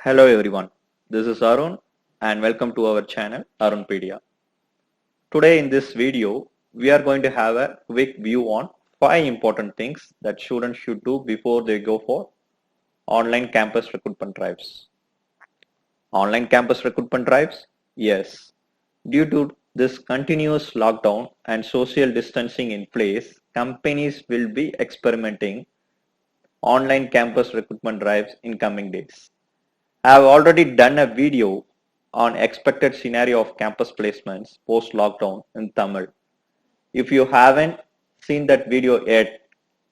Hello everyone, this is Arun and welcome to our channel Arunpedia. Today in this video, we are going to have a quick view on 5 important things that students should do before they go for online campus recruitment drives. Online campus recruitment drives? Yes. Due to this continuous lockdown and social distancing in place, companies will be experimenting online campus recruitment drives in coming days. I have already done a video on expected scenario of campus placements post lockdown in Tamil. If you haven't seen that video yet,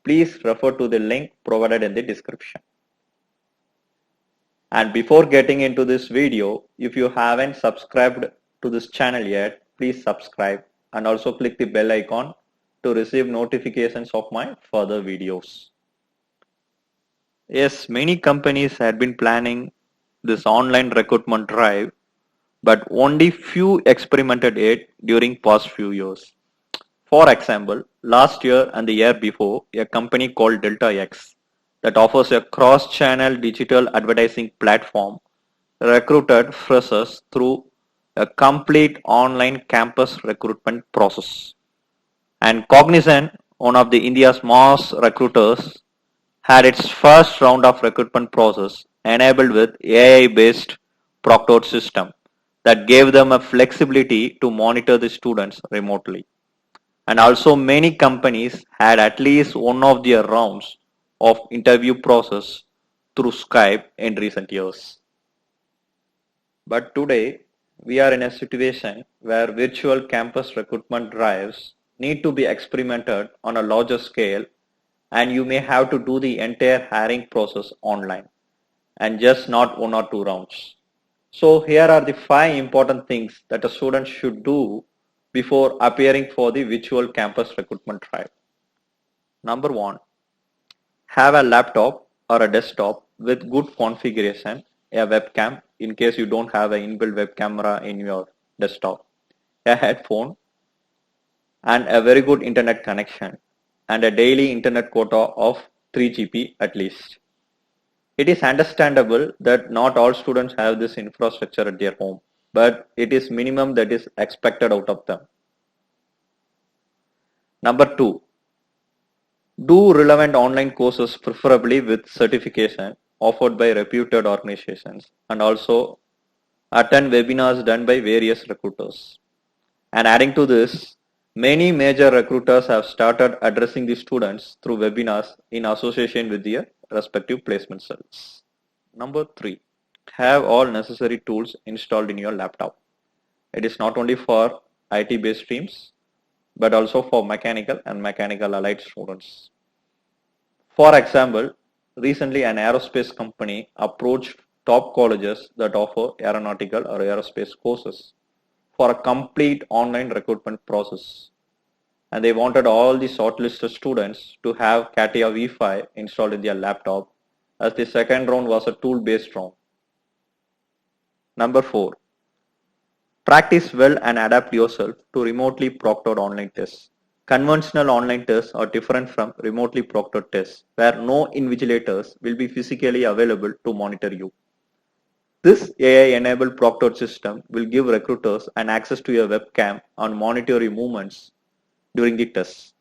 please refer to the link provided in the description. And before getting into this video, if you haven't subscribed to this channel yet, please subscribe and also click the bell icon to receive notifications of my further videos. Yes, many companies had been planning this online recruitment drive, but only few experimented it during past few years. For example, last year and the year before, a company called Delta X that offers a cross-channel digital advertising platform recruited freshers through a complete online campus recruitment process. And Cognizant, one of the India's most recruiters, had its first round of recruitment process enabled with AI-based proctored system that gave them a flexibility to monitor the students remotely. And also many companies had at least one of their rounds of interview process through Skype in recent years. But today, we are in a situation where virtual campus recruitment drives need to be experimented on a larger scale, and you may have to do the entire hiring process online and just not one or two rounds. So here are the 5 important things that a student should do before appearing for the virtual campus recruitment drive. Number 1, have a laptop or a desktop with good configuration, a webcam in case you don't have an inbuilt web camera in your desktop, a headphone, and a very good internet connection, and a daily internet quota of 3 GB at least. It is understandable that not all students have this infrastructure at their home, but it is minimum that is expected out of them. Number 2, do relevant online courses preferably with certification offered by reputed organizations, and also attend webinars done by various recruiters. And adding to this, many major recruiters have started addressing the students through webinars in association with their respective placement cells. Number 3, have all necessary tools installed in your laptop. It is not only for IT based streams but also for mechanical and mechanical allied students. For example, recently an aerospace company approached top colleges that offer aeronautical or aerospace courses for a complete online recruitment process. And they wanted all the shortlisted students to have CATIA V5 installed in their laptop, as the second round was a tool-based round. Number 4, practice well and adapt yourself to remotely proctored online tests. Conventional online tests are different from remotely proctored tests, where no invigilators will be physically available to monitor you. This AI-enabled proctored system will give recruiters an access to your webcam and monitor your movements during the test.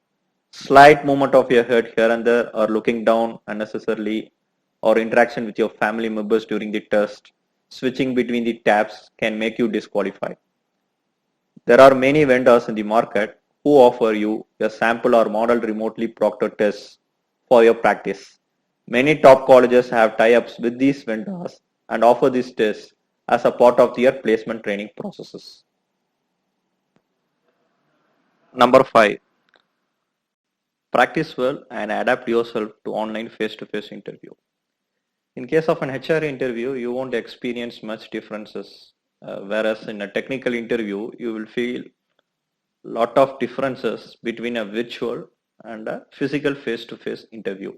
Slight movement of your head here and there, or looking down unnecessarily, or interaction with your family members during the test, switching between the tabs can make you disqualified. There are many vendors in the market who offer you a sample or model remotely proctored tests for your practice. Many top colleges have tie-ups with these vendors and offer these tests as a part of their placement training processes. Number 5, practice well and adapt yourself to online face-to-face interview. In case of an HR interview, you won't experience much differences, whereas in a technical interview, you will feel lot of differences between a virtual and a physical face-to-face interview.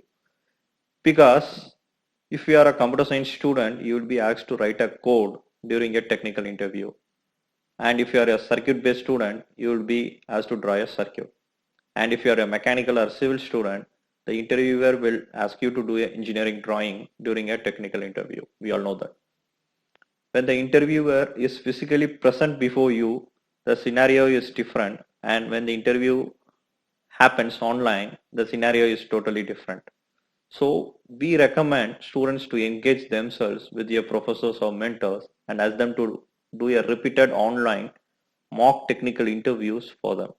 Because if you are a computer science student, you will be asked to write a code during a technical interview. And if you are a circuit-based student, you will be asked to draw a circuit. And if you are a mechanical or civil student, the interviewer will ask you to do an engineering drawing during a technical interview. We all know that. When the interviewer is physically present before you, the scenario is different. And when the interview happens online, the scenario is totally different. So we recommend students to engage themselves with their professors or mentors and ask them to do a repeated online mock technical interviews for them.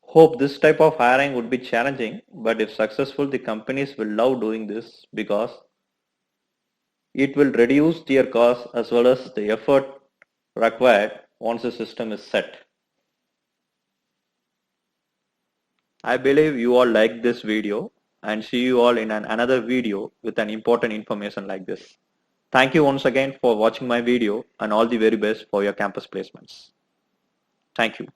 Hope this type of hiring would be challenging, but if successful, the companies will love doing this because it will reduce their cost as well as the effort required once the system is set. I believe you all like this video and see you all in another video with an important information like this. Thank you once again for watching my video and all the very best for your campus placements. Thank you.